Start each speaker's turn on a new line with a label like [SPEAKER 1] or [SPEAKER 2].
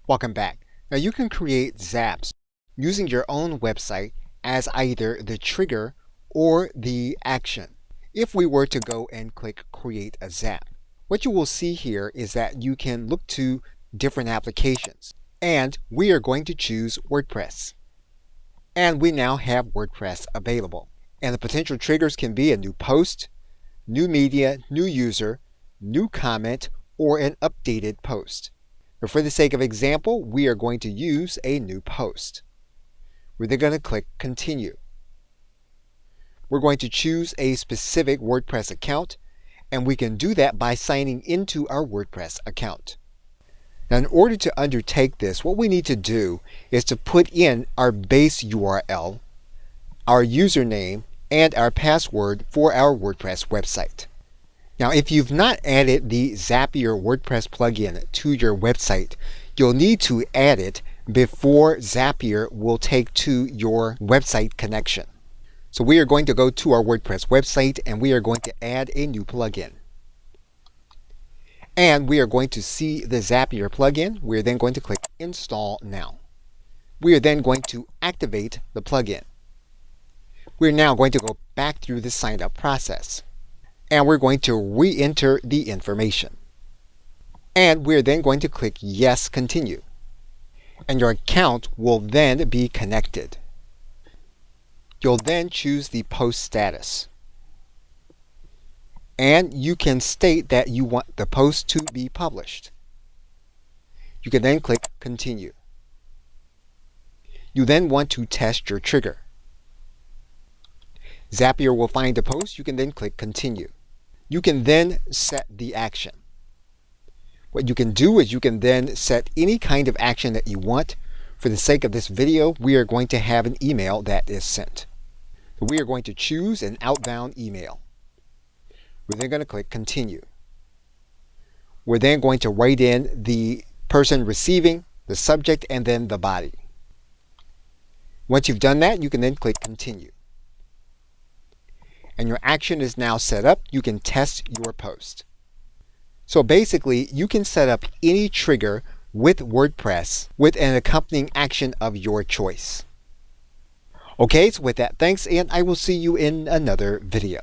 [SPEAKER 1] Welcome back. Now you can create zaps using your own website as either the trigger or the action. If we were to go and click create a zap, what you will see here is that you can look to different applications, and we are going to choose WordPress. And we now have WordPress available. And the potential triggers can be a new post, new media, new user, new comment, or an updated post. But for the sake of example, we are going to use a new post. We're then going to click Continue. We're going to choose a specific WordPress account, and we can do that by signing into our WordPress account. Now, in order to undertake this, what we need to do is to put in our base URL, our username, and our password for our WordPress website. Now, if you've not added the Zapier WordPress plugin to your website, you'll need to add it before Zapier will take to your website connection. So we are going to go to our WordPress website and we are going to add a new plugin. And we are going to see the Zapier plugin. We're then going to click Install Now. We are then going to activate the plugin. We're now going to go back through the sign up process. And we're going to re-enter the information. And we're then going to click Yes, Continue. And your account will then be connected. You'll then choose the post status. And you can state that you want the post to be published. You can then click Continue. You then want to test your trigger. Zapier will find the post. You can then click Continue. You can then set the action. What you can do is you can then set any kind of action that you want. For the sake of this video, we are going to have an email that is sent. So we are going to choose an outbound email. We're then going to click Continue. We're then going to write in the person receiving, the subject, and then the body. Once you've done that, you can then click Continue. And your action is now set up. You can test your post. So basically, you can set up any trigger with WordPress with an accompanying action of your choice. Okay, so with that, thanks, and I will see you in another video.